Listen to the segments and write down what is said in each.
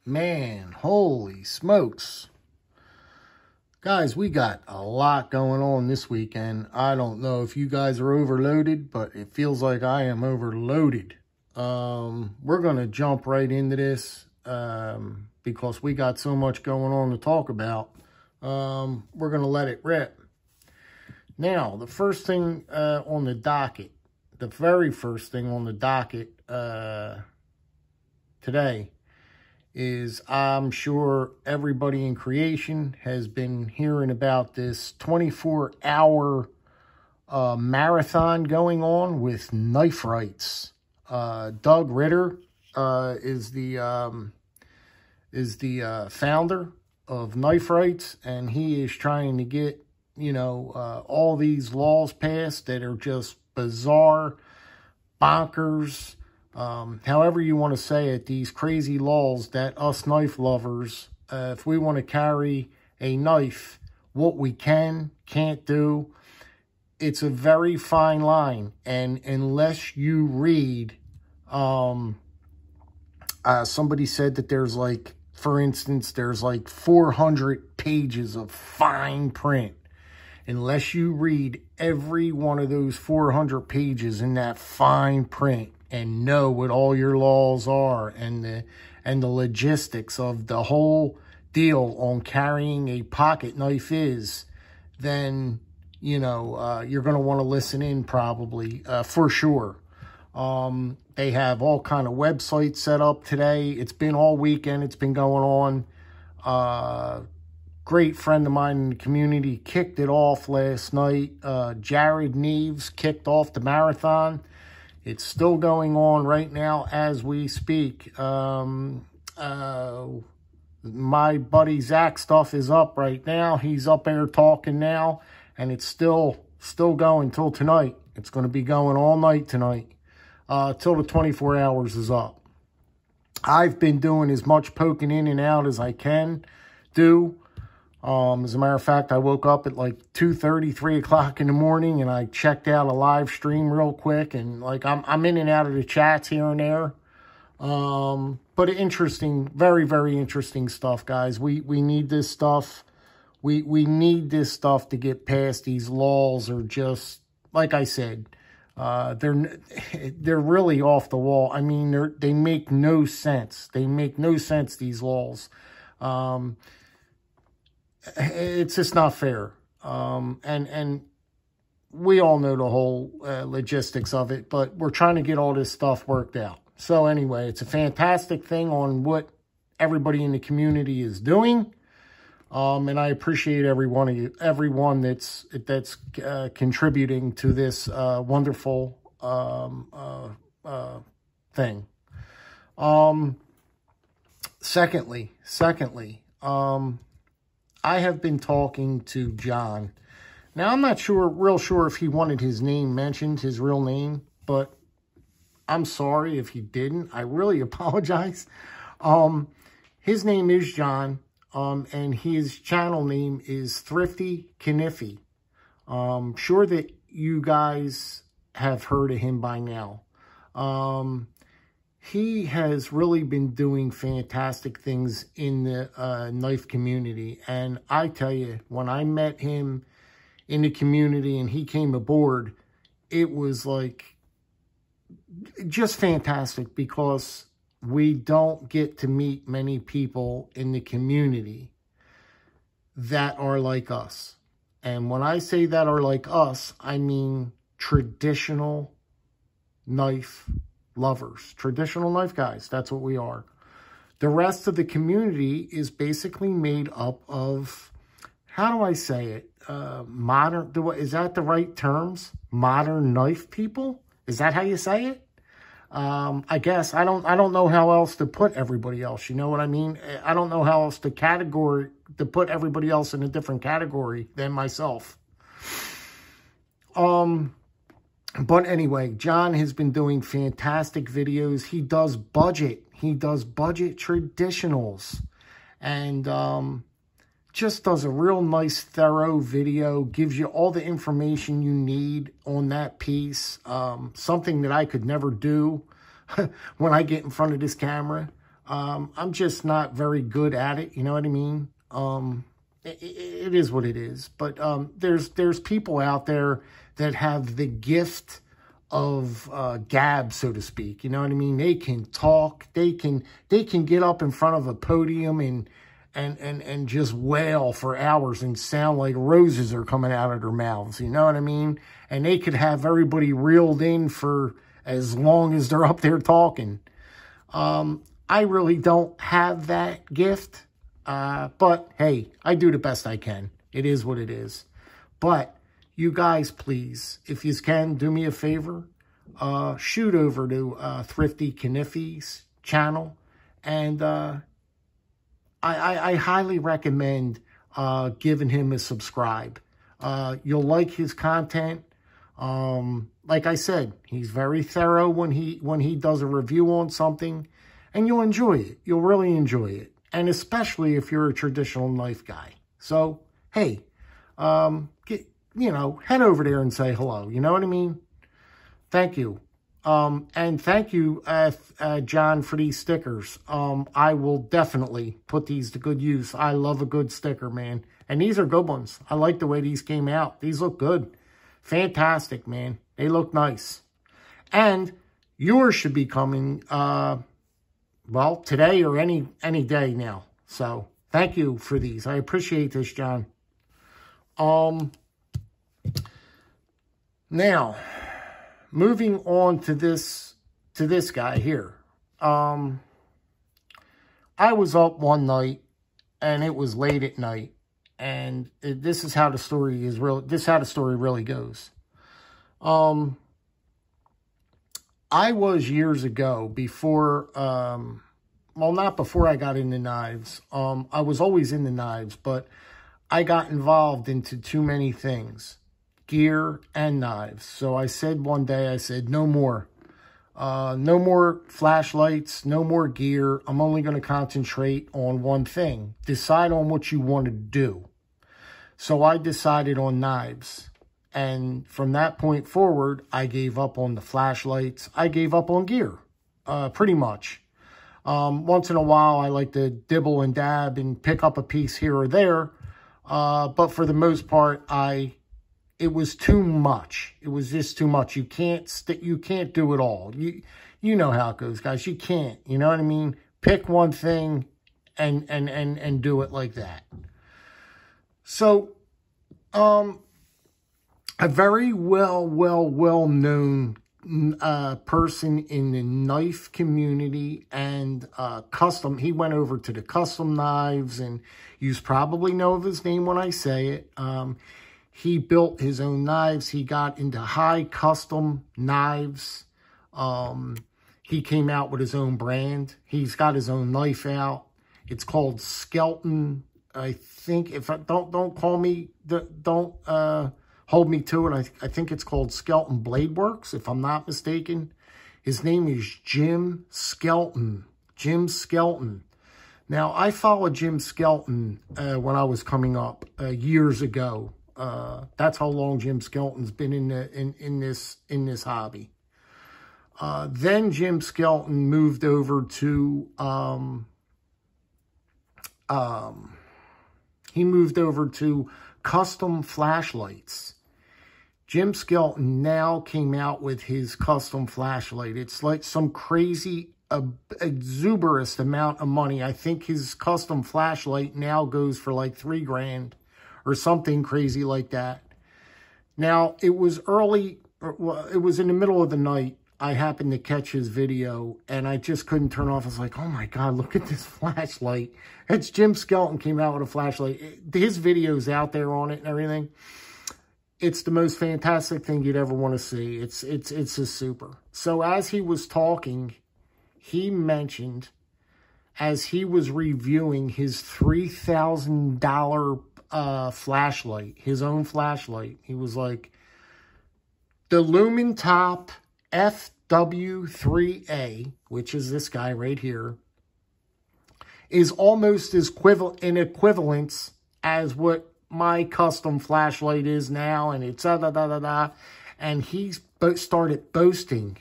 Man, holy smokes. Guys, we got a lot going on this weekend. I don't know if you guys are overloaded, but it feels like I am overloaded. We're going to jump right into this because we got so much going on to talk about. We're going to let it rip. Now, the first thing on the docket, the very first thing on the docket today is I'm sure everybody in creation has been hearing about this 24-hour marathon going on with knife rights. Doug Ritter is the founder of Knife Rights, and he is trying to get, all these laws passed that are just bizarre, bonkers, however you want to say it, these crazy laws that us knife lovers, if we want to carry a knife, what we can't do, it's a very fine line. And unless you read, somebody said that there's like, for instance, there's like 400 pages of fine print. Unless you read every one of those 400 pages in that fine print and know what all your laws are and the logistics of the whole deal on carrying a pocket knife is, then, you're going to want to listen in probably, for sure. They have all kind of websites set up today. It's been all weekend. It's been going on. Great friend of mine in the community kicked it off last night. Jared Neves kicked off the marathon. It's still going on right now as we speak. My buddy Zach stuff is up right now. He's up there talking now, and it's still going till tonight. It's going to be going all night tonight till the 24 hours is up. I've been doing as much poking in and out as I can do. As a matter of fact, I woke up at like 2:30, 3 o'clock in the morning, and I checked out a live stream real quick, and like I'm in and out of the chats here and there. But interesting, very, very interesting stuff, guys. We need this stuff. We need this stuff to get past. These laws are just, like I said, they're really off the wall. I mean, they make no sense. They make no sense, these laws. It's just not fair. And we all know the whole logistics of it, but we're trying to get all this stuff worked out. So anyway, it's a fantastic thing on what everybody in the community is doing. And I appreciate everyone that's contributing to this wonderful thing. Secondly, I have been talking to John. Now, I'm not real sure if he wanted his name mentioned, his real name, but I'm sorry if he didn't. I really apologize. His name is John, and his channel name is Thrifty Kniffy. Sure that you guys have heard of him by now. He has really been doing fantastic things in the knife community. And I tell you, when I met him in the community and he came aboard, it was like just fantastic, because we don't get to meet many people in the community that are like us. And when I say that are like us, I mean traditional knife lovers, traditional knife guys. That's what we are. The rest of the community is basically made up of, how do I say it? Modern, is that the right terms? Modern knife people? Is that how you say it? I guess I don't know how else to put everybody else. You know what I mean? I don't know how else to put everybody else in a different category than myself. But anyway, John has been doing fantastic videos. He does budget traditionals, and just does a real nice, thorough video, gives you all the information you need on that piece. Something that I could never do when I get in front of this camera. I'm just not very good at it. You know what I mean? It is what it is. But there's people out there that have the gift of gab, so to speak. You know what I mean? They can talk. They can get up in front of a podium and just wail for hours and sound like roses are coming out of their mouths. You know what I mean? And they could have everybody reeled in for as long as they're up there talking. I really don't have that gift. But hey, I do the best I can. It is what it is. But you guys, please, if you can, do me a favor. Shoot over to Thrifty Kniffy's channel. And I highly recommend giving him a subscribe. You'll like his content. Like I said, he's very thorough when he does a review on something. And you'll enjoy it. You'll really enjoy it. And especially if you're a traditional knife guy. So, hey, head over there and say hello. You know what I mean? Thank you. And thank you, John, for these stickers. I will definitely put these to good use. I love a good sticker, man. And these are good ones. I like the way these came out. These look good. Fantastic, man. They look nice. And yours should be coming, well, today or any day now. So, thank you for these. I appreciate this, John. Now, moving on to this guy here. I was up one night, and it was late at night, and this is how the story is real. This is how the story really goes. I was years ago before, well, not before I got into knives. I was always into knives, but I got involved into too many things, gear and knives. So I said one day, I said, no more. No more flashlights, no more gear. I'm only going to concentrate on one thing. Decide on what you want to do. So I decided on knives. And from that point forward, I gave up on the flashlights. I gave up on gear, pretty much. Once in a while, I like to dibble and dab and pick up a piece here or there. But for the most part, it was too much. It was just too much. You can't do it all. You know how it goes, guys. You can't. You know what I mean? Pick one thing and do it like that. So, a very well-known person in the knife community and custom. He went over to the custom knives, and you probably know of his name when I say it. He built his own knives. He got into high custom knives. He came out with his own brand. He's got his own knife out. It's called Skelton. I think, if I don't call me, don't hold me to it. I think it's called Skelton Blade Works, if I'm not mistaken. His name is Jim Skelton. Jim Skelton. Now, I followed Jim Skelton when I was coming up years ago. That's how long Jim Skelton's been in this hobby. Then Jim Skelton moved over to custom flashlights. Jim Skelton now came out with his custom flashlight. It's like some crazy, exuberant amount of money. I think his custom flashlight now goes for like $3 grand or something crazy like that. Now, it was early, well, it was in the middle of the night. I happened to catch his video, and I just couldn't turn off. I was like, oh my God, look at this flashlight. It's Jim Skelton came out with a flashlight. His video's out there on it and everything. It's the most fantastic thing you'd ever want to see. It's just super. So as he was talking, he mentioned, as he was reviewing his $3,000 flashlight, his own flashlight, he was like, the Lumen Top FW3A, which is this guy right here, is almost as in equivalence as what my custom flashlight is now, and it's and he started boasting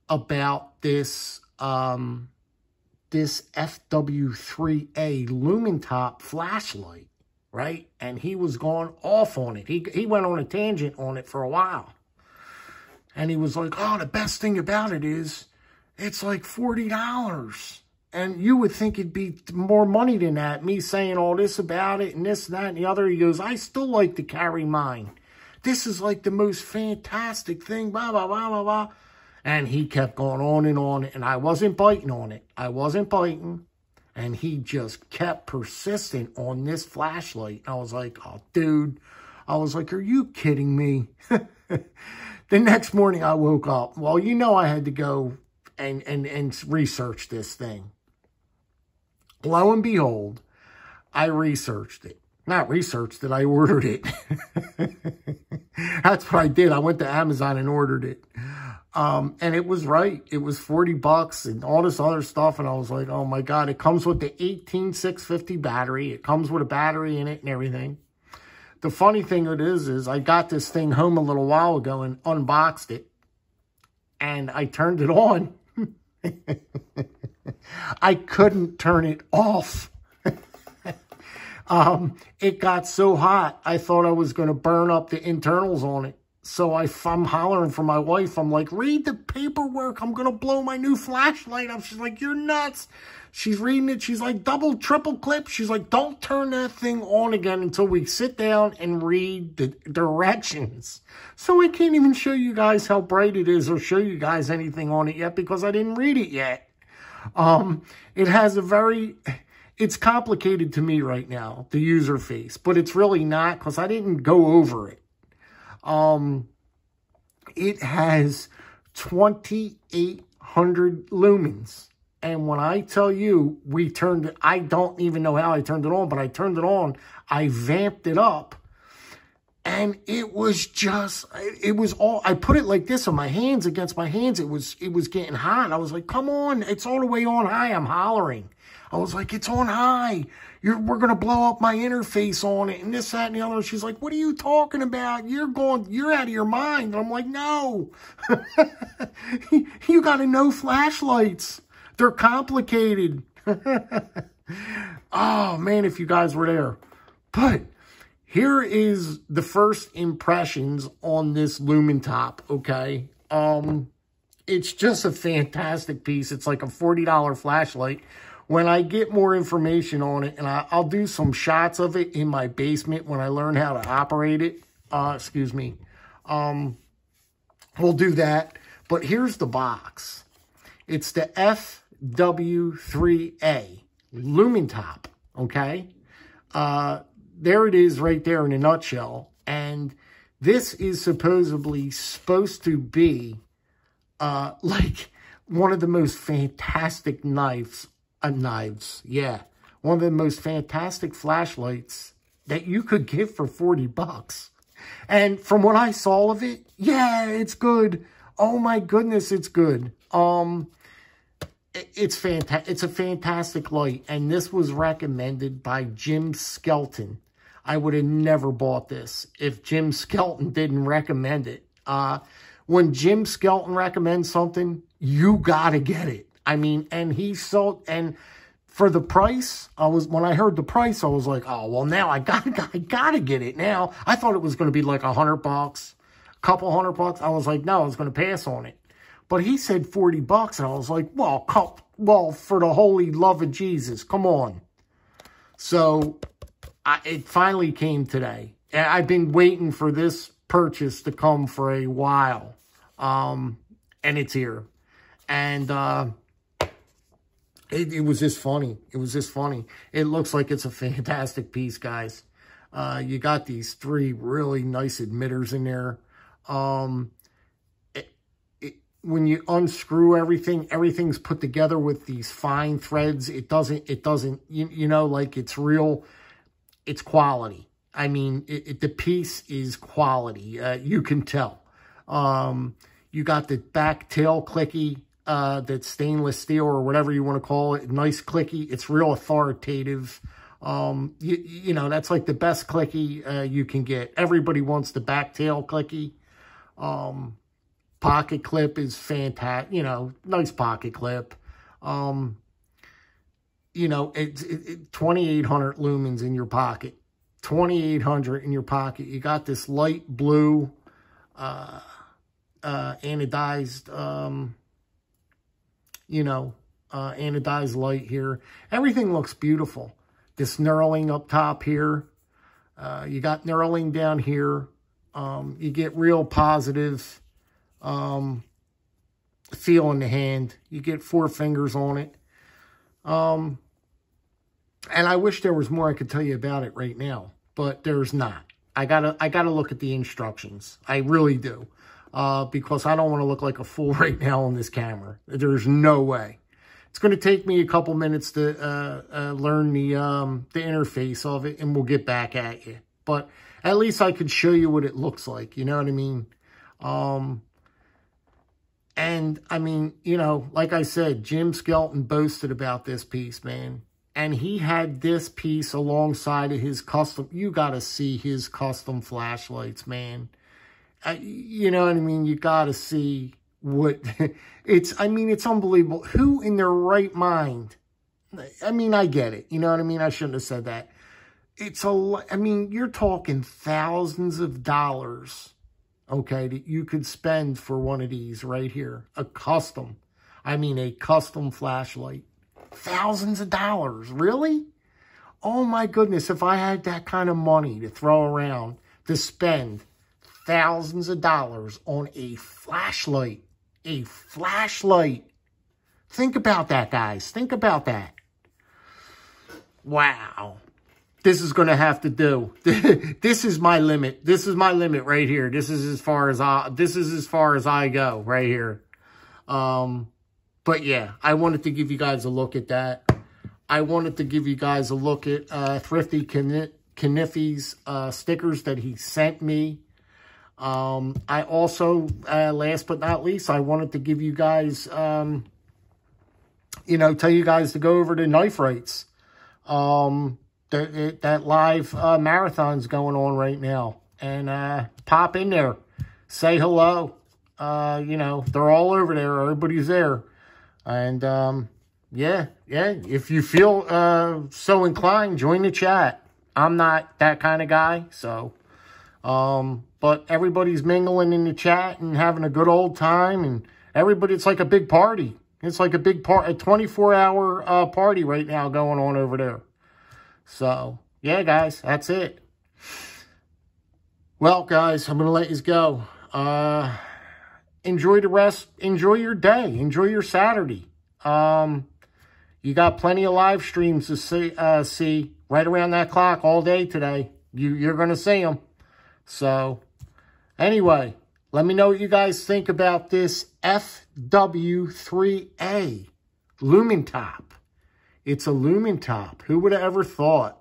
about this this FW3A lumen top flashlight, right? And he was going off on it. He went on a tangent on it for a while. And he was like, oh, the best thing about it is it's like $40. And you would think it'd be more money than that. Me saying all this about it and this, that, and the other. He goes, I still like to carry mine. This is like the most fantastic thing, blah, blah, blah, blah, blah. And he kept going on, and I wasn't biting on it. I wasn't biting. And he just kept persistent on this flashlight. I was like, oh, dude. I was like, are you kidding me? The next morning I woke up. Well, you know I had to go and research this thing. Lo and behold, I researched it. Not researched it, I ordered it. That's what I did. I went to Amazon and ordered it. And it was right. It was $40 and all this other stuff. And I was like, oh my God, it comes with the 18650 battery. It comes with a battery in it and everything. The funny thing it is I got this thing home a little while ago and unboxed it. And I turned it on. I couldn't turn it off. It got so hot, I thought I was going to burn up the internals on it. So I'm hollering for my wife. I'm like, read the paperwork. I'm going to blow my new flashlight up. She's like, you're nuts. She's reading it. She's like, double, triple clip. She's like, don't turn that thing on again until we sit down and read the directions. So I can't even show you guys how bright it is or show you guys anything on it yet because I didn't read it yet. It has it's complicated to me right now, the user face, but it's really not because I didn't go over it. It has 2,800 lumens. And when I tell you I don't even know how I turned it on, but I turned it on. I vamped it up. And it was all, I put it like this on my hands, against my hands. It was getting hot. I was like, come on, it's all the way on high. I'm hollering. I was like, it's on high. We're going to blow up my interface on it and this, that, and the other. She's like, what are you talking about? You're out of your mind. And I'm like, no. You got to know flashlights. They're complicated. Oh, man, if you guys were there. But here is the first impressions on this lumen top, okay? It's just a fantastic piece. It's like a $40 flashlight. When I get more information on it, and I'll do some shots of it in my basement when I learn how to operate it. Excuse me. We'll do that. But here's the box. It's the FW3A lumen top, okay? There it is right there in a nutshell. And this is supposed to be like one of the most fantastic knives. Yeah. One of the most fantastic flashlights that you could get for $40. And from what I saw of it, yeah, it's good. Oh my goodness, it's good. It's fantastic. It's a fantastic light. And this was recommended by Jim Skelton. I would have never bought this if Jim Skelton didn't recommend it. When Jim Skelton recommends something, you gotta get it. I mean, and for the price, when I heard the price, I was like, oh, well, now I gotta get it now. I thought it was going to be like $100, a couple $100. I was like, no, I was going to pass on it. But he said $40, and I was like, well, for the holy love of Jesus, come on. So it finally came today. I've been waiting for this purchase to come for a while, and it's here. And it was just funny. It was just funny. It looks like it's a fantastic piece, guys. You got these 3 really nice emitters in there. When you unscrew everything, everything's put together with these fine threads. It doesn't, you know, like it's real, it's quality. I mean, the piece is quality. You can tell. You got the back tail clicky, that's stainless steel or whatever you want to call it. Nice clicky. It's real authoritative. You know, that's like the best clicky you can get. Everybody wants the back tail clicky. Pocket clip is fantastic. You know, nice pocket clip. you know, it's 2,800 lumens in your pocket. 2,800 in your pocket. You got this light blue anodized, you know, anodized light here. Everything looks beautiful. This knurling up top here. You got knurling down here. You get real positive feel in the hand. You get 4 fingers on it. And I wish there was more I could tell you about it right now, but there's not. I gotta look at the instructions. I really do. Because I don't want to look like a fool right now on this camera. There's no way. It's going to take me a couple minutes to learn the interface of it, and we'll get back at you. But at least I could show you what it looks like. You know what I mean? And, I mean, you know, like I said, Jim Skelton boasted about this piece, man. And he had this piece alongside of his custom. You got to see his custom flashlights, man. You know what I mean? You got to see what it's, I mean, it's unbelievable. Who in their right mind? I mean, I get it. You know what I mean? I shouldn't have said that. It's I mean, you're talking thousands of dollars, okay, that you could spend for one of these right here. A custom flashlight. Thousands of dollars. Really? Oh my goodness. If I had that kind of money to throw around to spend thousands of dollars on a flashlight. A flashlight. Think about that, guys. Think about that. Wow. This is going to have to do. This is my limit. This is my limit right here. This is as far as I go right here. But yeah, I wanted to give you guys a look at that. I wanted to give you guys a look at Thrifty Kniffy's stickers that he sent me. I also, last but not least, I wanted to give you guys, you know, tell you guys to go over to Knife Rights. That live marathon's going on right now. And pop in there. Say hello. You know, they're all over there. Everybody's there. And, yeah, if you feel so inclined, join the chat. I'm not that kind of guy, so... but everybody's mingling in the chat and having a good old time, and everybody, it's like a big party. It's like a 24-hour party right now going on over there. So, yeah, guys, that's it. Well, guys, I'm going to let you go. Enjoy the rest. Enjoy your day. Enjoy your Saturday. You got plenty of live streams to see right around that clock all day today. You're going to see them. So, anyway, let me know what you guys think about this FW3A Lumen Top. It's a Lumen Top. Who would have ever thought?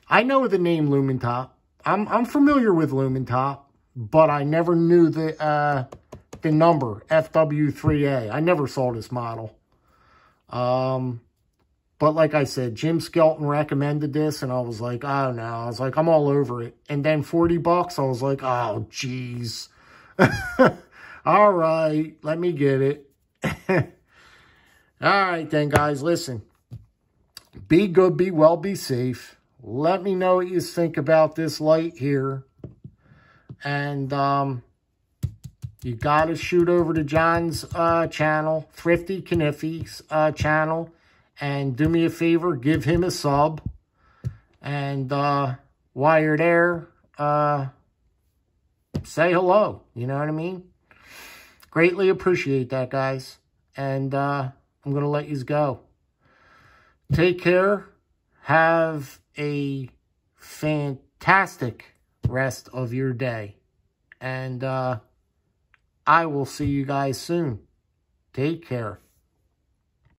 I know the name Lumen Top. I'm familiar with Lumen Top, but I never knew the number FW3A. I never saw this model. But like I said, Jim Skelton recommended this, and I was like, I don't know. I was like, I'm all over it. And then 40 bucks, I was like, oh, geez. All right, let me get it. All right, then, guys, listen. Be good, be well, be safe. Let me know what you think about this light here. And you got to shoot over to John's channel, Thrifty Kniffy's channel. And do me a favor, give him a sub. And while you're there, say hello. You know what I mean? Greatly appreciate that, guys. And I'm going to let you go. Take care. Have a fantastic rest of your day. And I will see you guys soon. Take care.